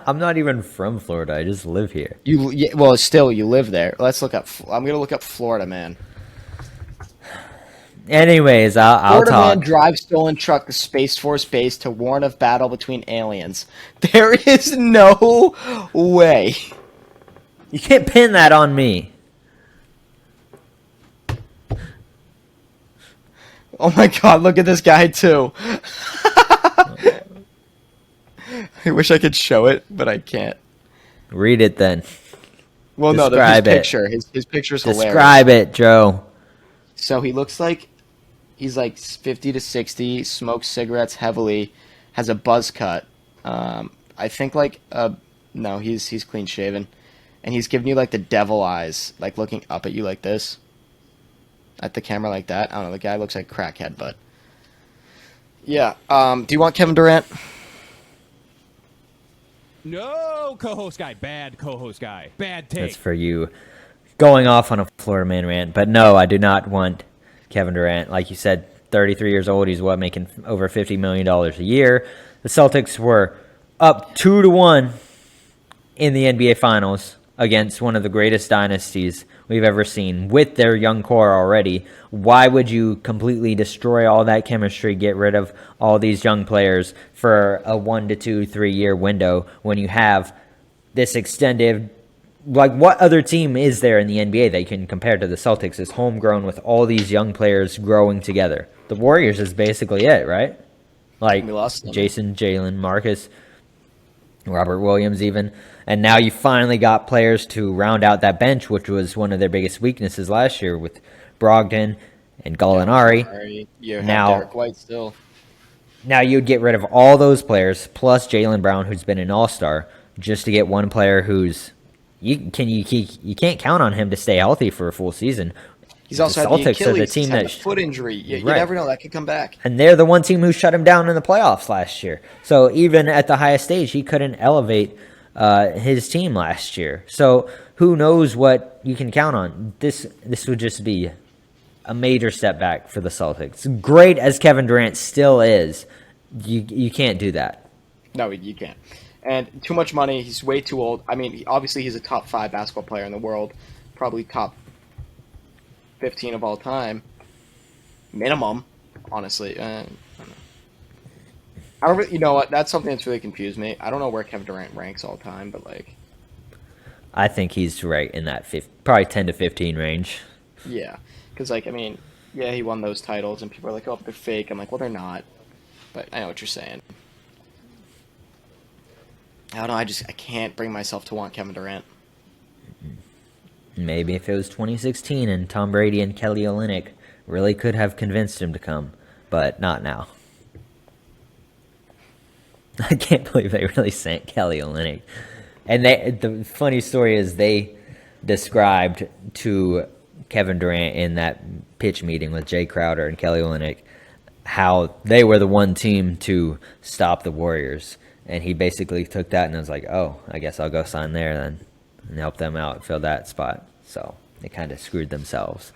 I'm not even from Florida. I just live here. Well, still you live there. Let's look up. I'm gonna look up Florida man. Anyways, I'll talk. Florida man drives stolen truck to Space Force base to warn of battle between aliens. There is no way. You can't pin that on me. Oh my God! Look at this guy too. I wish I could show it, but I can't. Read it then. Well, Describe his picture. His picture's hilarious. Describe it, Joe. So he looks like he's like 50 to 60, smokes cigarettes heavily, has a buzz cut. I think no, he's clean shaven, and he's giving you like the devil eyes, like looking up at you like this, at the camera like that. I don't know. The guy looks like a crackhead, but yeah. Do you want Kevin Durant? No, co-host guy. Bad co-host guy. Bad take. That's for you going off on a Florida man rant. But no, I do not want Kevin Durant. Like you said, 33 years old. He's making over $50 million a year. The Celtics were up 2-1 in the NBA Finals against one of the greatest dynasties we've ever seen with their young core already. Why would you completely destroy all that chemistry, get rid of all these young players for a 1 to 2, 3 year window when you have this extended, like what other team is there in the NBA that you can compare to the Celtics is homegrown with all these young players growing together? The Warriors is basically it, right? Like Jason, Jalen, Marcus, Robert Williams even. And now you finally got players to round out that bench, which was one of their biggest weaknesses last year with Brogdon and Gallinari. Now Derek White still. Now you'd get rid of all those players, plus Jaylen Brown, who's been an all-star, just to get one player who's you can't count on him to stay healthy for a full season. He's also the had Celtics the Achilles, are the team had that a foot injury. You never know, that could come back. And they're the one team who shut him down in the playoffs last year. So even at the highest stage, he couldn't elevate his team last year. So who knows what you can count on? This would just be a major step back for the Celtics. Great as Kevin Durant still is, you can't do that. No, you can't. And too much money. He's way too old. I mean, obviously he's a top 5 basketball player in the world, probably top 15 of all time, minimum. Honestly, I don't know. You know what? That's something that's really confused me. I don't know where Kevin Durant ranks all time, but like, I think he's right in that probably 10 to 15 range. Yeah, because like, I mean, yeah, he won those titles, and people are like, oh, they're fake. I'm like, well, they're not. But I know what you're saying. I don't know. I can't bring myself to want Kevin Durant. Maybe if it was 2016 and Tom Brady and Kelly Olynyk really could have convinced him to come, but not now. I can't believe they really sent Kelly Olynyk. And the funny story is they described to Kevin Durant in that pitch meeting with Jay Crowder and Kelly Olynyk how they were the one team to stop the Warriors. And he basically took that and was like, oh, I guess I'll go sign there then and help them out, fill that spot. So they kind of screwed themselves.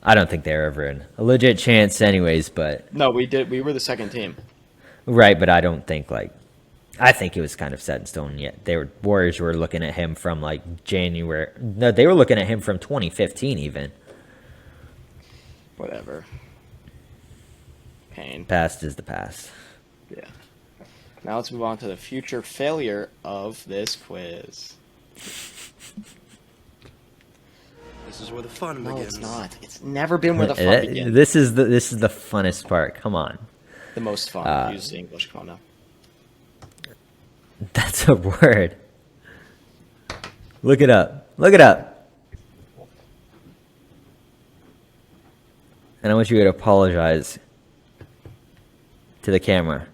I don't think they're ever in a legit chance anyways, but... No, we did. We were the second team. Right, but I don't think, I think it was kind of set in stone yet. Warriors were looking at him from like January. No, they were looking at him from 2015 even. Whatever. Pain. Past is the past. Yeah. Now let's move on to the future failure of this quiz. This is where the fun No, begins. it's not. It's never been where the fun begins. This is the funnest part. Come on. The most fun. Use the English. Come on now. That's a word. Look it up. Look it up. And I want you to apologize to the camera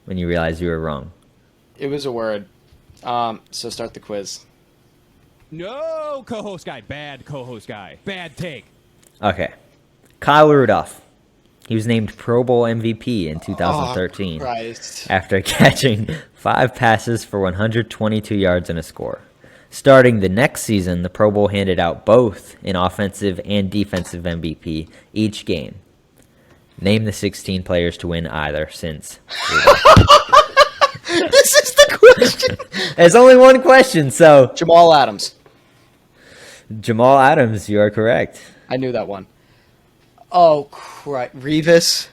when you realize you were wrong. It was a word. So start the quiz. No, co-host guy. Bad co-host guy. Bad take. Okay. Kyle Rudolph. He was named Pro Bowl MVP in 2013 after catching 5 passes for 122 yards and a score. Starting the next season, the Pro Bowl handed out both an offensive and defensive MVP each game. Name the 16 players to win either since. This is the question. There's only one question, so. Jamal Adams. Jamal Adams, you are correct. I knew that one. Oh, Christ. Revis.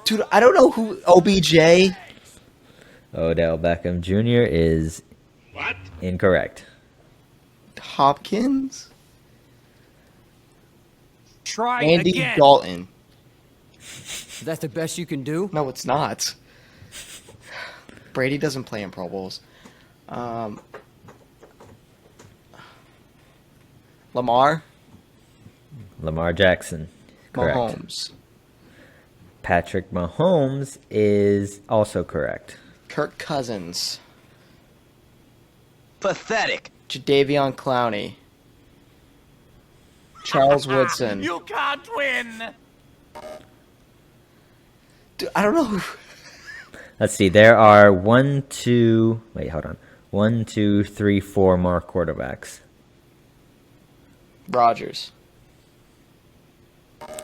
Dude, I don't know who. OBJ. Odell Beckham Jr. is incorrect. Hopkins. Try Andy again. Dalton. That's the best you can do? No, it's not. Brady doesn't play in Pro Bowls. Lamar. Lamar Jackson. Correct. Mahomes. Patrick Mahomes is also correct. Kirk Cousins. Pathetic. Jadeveon Clowney. Charles Woodson. You can't win. Dude, I don't know who. Let's see. There are 1, 2, 3, 4 more quarterbacks. Rodgers.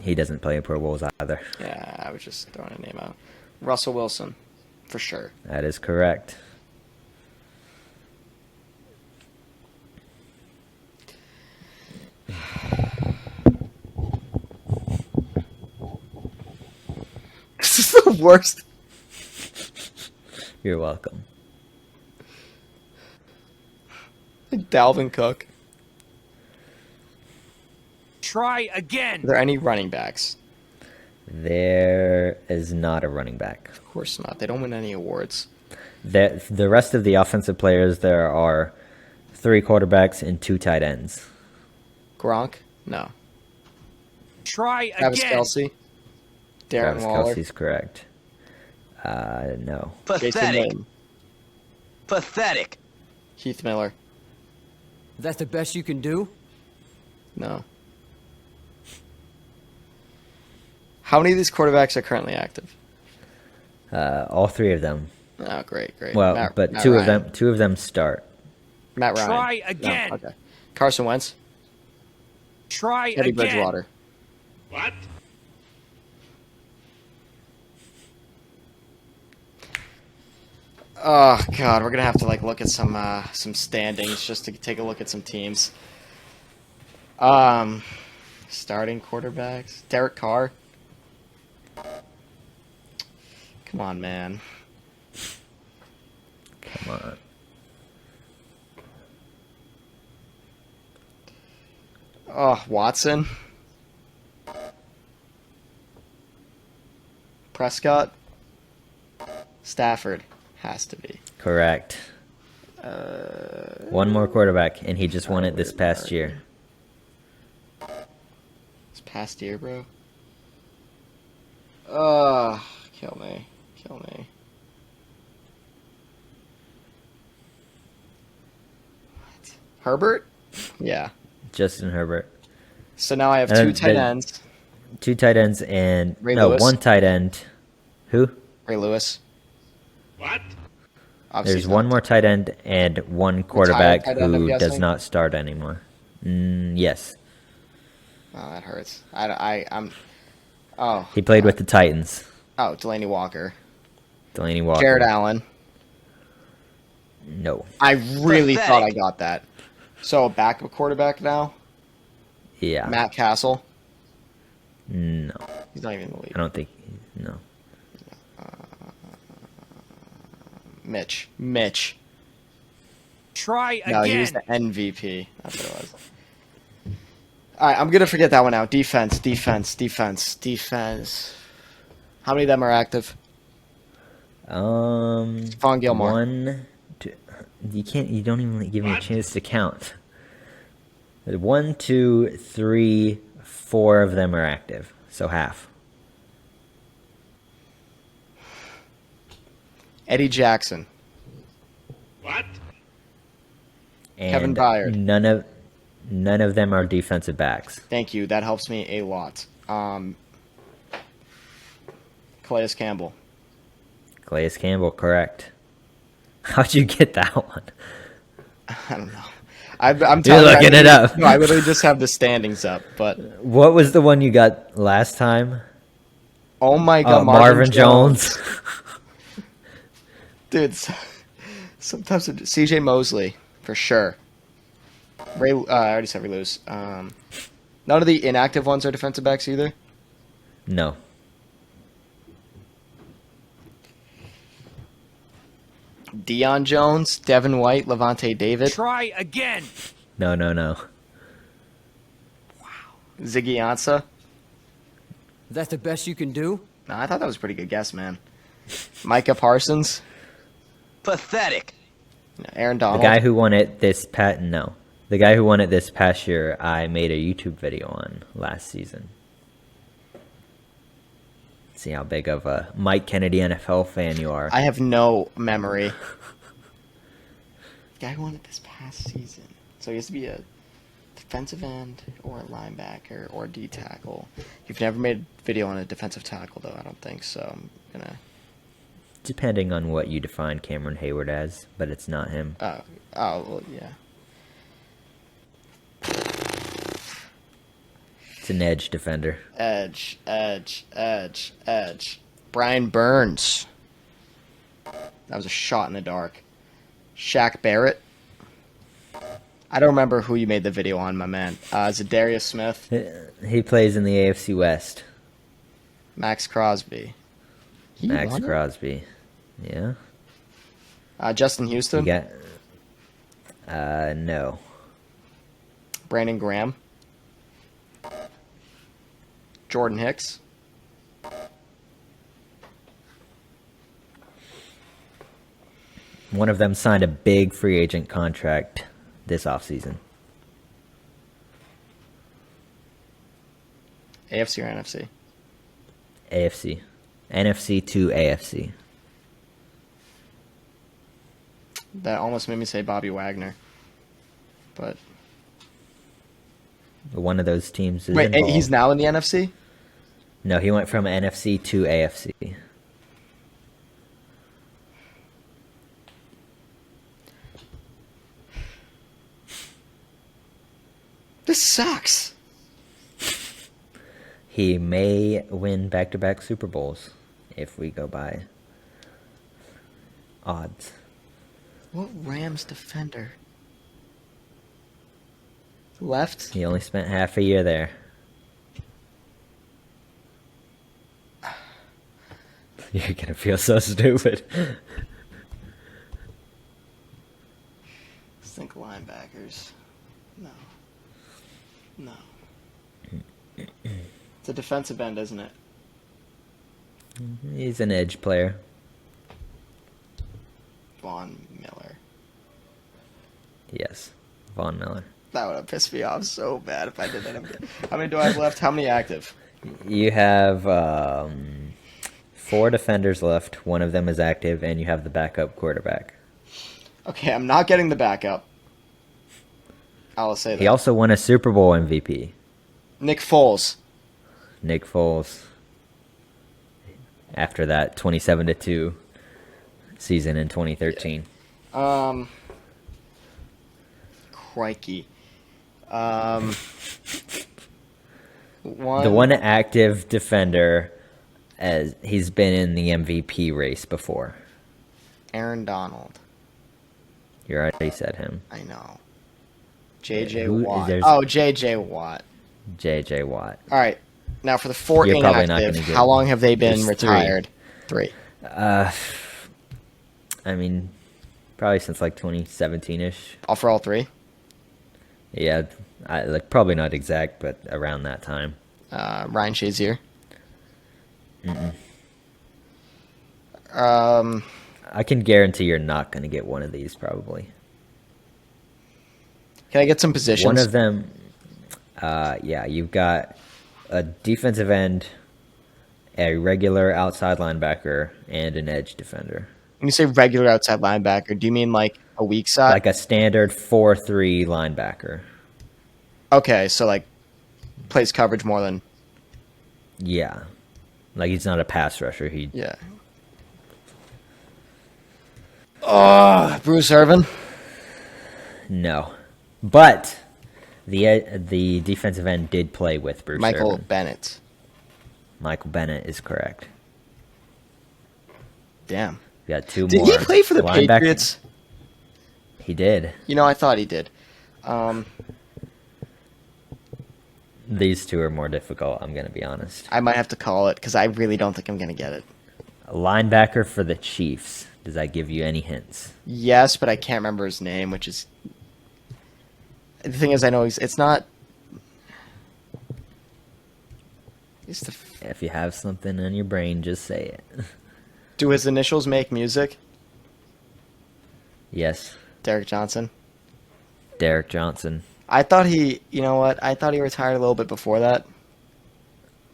He doesn't play in Pro Bowls either. Yeah, I was just throwing a name out. Russell Wilson, for sure. That is correct. This is the worst. You're welcome. Dalvin Cook. Try again. Are there any running backs? There is not a running back. Of course not. They don't win any awards. The rest of the offensive players, there are 3 quarterbacks and 2 tight ends. Gronk? No. Try Travis again. Kelce? Darren Travis Waller? Kelce's correct. No. Jason Pathetic. Witten? Pathetic. Keith Miller? That's the best you can do? No. How many of these quarterbacks are currently active? All 3 of them. Oh, great. Well, Matt two Ryan. of them start. Matt Ryan. Try again. No, okay. Carson Wentz? Try Teddy again. Bridgewater? What? Oh God, we're gonna have to look at some standings just to take a look at some teams. Starting quarterbacks. Derek Carr. Come on, man. Come on. Oh, Watson. Prescott. Stafford. Has to be. Correct. One more quarterback, and he just won it this past year. This past year, bro? Kill me. What? Herbert? Yeah. Justin Herbert. So now I have 2 tight ends. 2 tight ends and... Ray Lewis? 1 tight end. Who? Ray Lewis. What? Obviously There's he's 1 not- more tight end and 1 quarterback tight end, I'm who does guessing? not start anymore. Yes. Oh, that hurts. I'm. Oh. He played with the Titans. Oh, Delaney Walker. Delaney Walker. Jared Allen. No. I really Pathetic. thought I got that. So a backup quarterback now? Yeah. Matt Castle? No. He's not even in the league. I don't think. No. Mitch. Try No, again. he was the MVP. That's what it was. All right, I'm going to forget that one out. Defense. How many of them are active? Stephon Gilmore. 1, 2. You don't even give me a chance to count. 1, 2, 3, 4 of them are active. So half. Eddie Jackson. And Kevin Byard. None of them are defensive backs. Thank you. That helps me a lot. Calais Campbell. Calais Campbell, correct. How'd you get that one? I don't know. I'm You're telling looking it up. No, I literally just have the standings up. But What was the one you got last time? oh my god, Marvin Jones. Dude, sometimes CJ Mosley for sure. I already said Ray Lewis. None of the inactive ones are defensive backs either. No. Deion Jones, Devin White, Levante David, Try again. No. Ziggy Ansah. Is that the best you can do? Nah, I thought that was a pretty good guess, man. Micah Parsons, Pathetic. Aaron The Donald. guy who won it this past year, I made a YouTube video on last season. See how big of a Mike Kennedy NFL fan you are. I have no memory. Guy who won it this past season. So he has to be a defensive end or a linebacker or a D tackle. You've never made a video on a defensive tackle, though, I don't think, so I'm gonna... Depending on what you define Cameron Hayward as, but it's not him. Oh, well, yeah. It's an edge defender. Edge. Brian Burns. That was a shot in the dark. Shaq Barrett. I don't remember who you made the video on, my man. Zadarius Smith. He plays in the AFC West. Max Crosby. He Max won it? Crosby. Yeah. Justin Houston. You got... no. Brandon Graham. Jordan Hicks. One of them signed a big free agent contract this offseason. AFC or NFC? AFC. NFC to AFC. That almost made me say Bobby Wagner. But One of those teams is wait, involved. he's now in the NFC? No, he went from NFC to AFC. This sucks. He may win back-to-back Super Bowls if we go by odds. What Rams defender? Left? He only spent half a year there. You're gonna feel so stupid. Let's think linebackers. No. It's a defensive end, isn't it? He's an edge player. Von Miller. Yes, Von Miller. That would have pissed me off so bad if I did that. How many do I have left? How many active? You have 4 defenders left. One of them is active, and you have the backup quarterback. Okay, I'm not getting the backup. I'll say that. He also won a Super Bowl MVP. Nick Foles. Nick Foles. After that 27-2 season in 2013. Crikey. The one active defender as he's been in the MVP race before. Aaron Donald. You already said him. I know. J.J. Who- Watt. there's- Oh, J.J. Watt. J.J. Watt. All right. Now for the 4 You're probably not inactive, gonna get how it. long have they been There's retired? 3. I mean, probably since like 2017-ish. For all 3? Yeah, probably not exact, but around that time. Ryan Shazier. I can guarantee you're not going to get one of these, probably. Can I get some positions? One of them, you've got a defensive end, a regular outside linebacker, and an edge defender. When you say regular outside linebacker, do you mean like a weak side? Like a standard 4-3 linebacker. Okay, so like plays coverage more than... Yeah. Like he's not a pass rusher. Yeah. Oh, Bruce Irvin? No. But the defensive end did play with Bruce Michael Irvin. Bennett. Michael Bennett is correct. Damn. We got 2 Did more. he play for the Linebacker- Patriots? He did. You know, I thought he did. These 2 are more difficult, I'm going to be honest. I might have to call it because I really don't think I'm going to get it. A linebacker for the Chiefs. Does that give you any hints? Yes, but I can't remember his name, which is... The thing is, I know it's not... He's the... If you have something in your brain, just say it. Do his initials make music? Yes. Derek Johnson. Derek Johnson. I thought he... You know what? I thought he retired a little bit before that.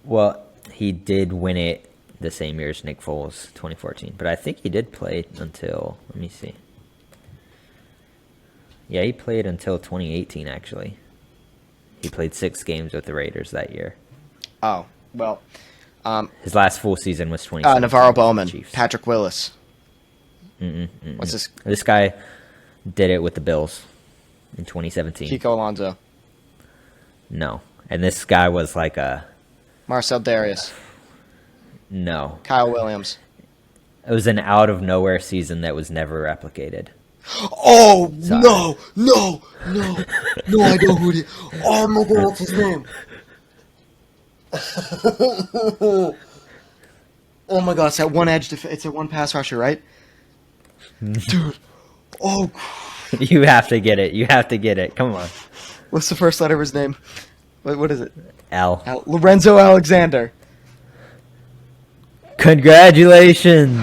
Well, he did win it the same year as Nick Foles, 2014. But I think he did play until... Let me see. Yeah, he played until 2018, actually. He played 6 games with the Raiders that year. Oh, well... His last full season was 2017. Navarro Bowman. Chiefs. Patrick Willis. What's this? This guy did it with the Bills in 2017. Kiko Alonso. No. And this guy was like a... Marcel Darius. No. Kyle Williams. It was an out-of-nowhere season that was never replicated. Oh, Sorry. no, I know who it is. Oh my god, what's his name? Oh my god, it's that one edge, it's that one pass rusher, right? Dude, oh. You have to get it. You have to get it. Come on. What's the first letter of his name? What is it? L. Lorenzo Alexander. Congratulations.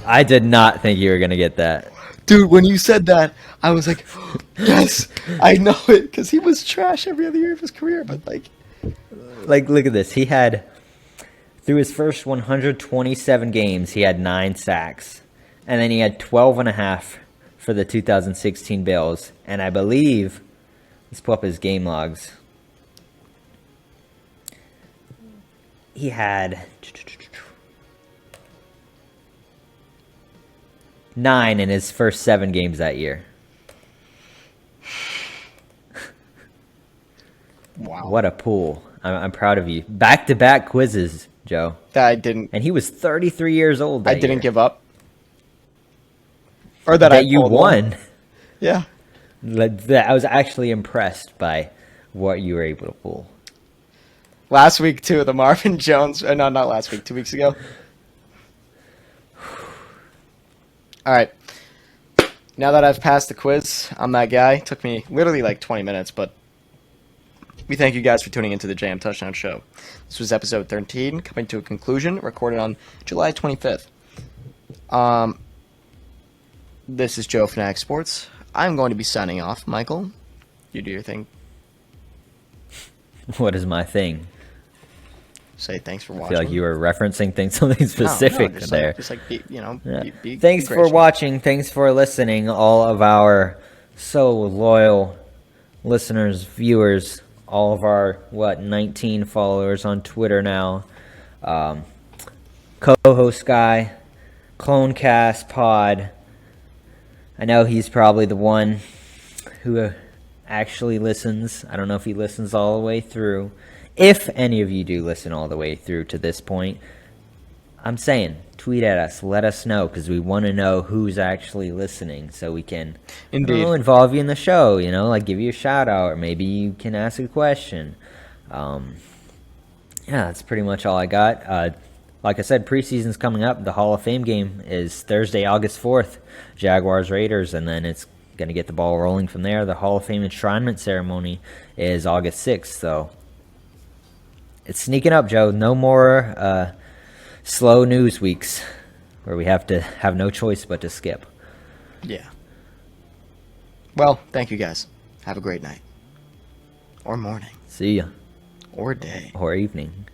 I did not think you were going to get that. Dude, when you said that, I was like, yes, I know it, because he was trash every other year of his career, but like, look at this. He had, through his first 127 games, he had 9 sacks. And then he had 12 and a half for the 2016 Bills. And I believe, let's pull up his game logs. He had 9 in his first 7 games that year. wow. What a pool. I'm proud of you. Back-to-back quizzes, Joe. That I didn't, And he was 33 years old that I didn't year. give up. Or that I You pulled won. one. Yeah. I was actually impressed by what you were able to pull. Last week, too, the Marvin Jones, no, not last week, 2 weeks ago. All right. Now that I've passed the quiz, I'm that guy. It took me literally like 20 minutes, but we thank you guys for tuning into the JM Touchdown Show. This was episode 13, coming to a conclusion, recorded on July 25th. This is Joe Fanatic Sports. I'm going to be signing off. Michael, you do your thing. What is my thing? Say thanks for watching. I feel like you were referencing something specific just there. Like, just like be, you know, Yeah. be Thanks be for gracious. watching. Thanks for listening. All of our so loyal listeners, viewers, all of our, 19 followers on Twitter now. Co-host guy, Clonecast Pod. I know he's probably the one who actually listens. I don't know if he listens all the way through. If any of you do listen all the way through to this point, I'm saying, tweet at us, let us know, because we want to know who's actually listening, so we can involve you in the show, like give you a shout out, or maybe you can ask a question. That's pretty much all I got. Like I said, preseason's coming up. The Hall of Fame game is Thursday, August 4th, Jaguars Raiders, and then it's going to get the ball rolling from there. The Hall of Fame enshrinement ceremony is August 6th, so it's sneaking up, Joe. No more slow news weeks where we have to have no choice but to skip. Yeah. Well, thank you guys. Have a great night. Or morning. See ya. Or day. Or evening.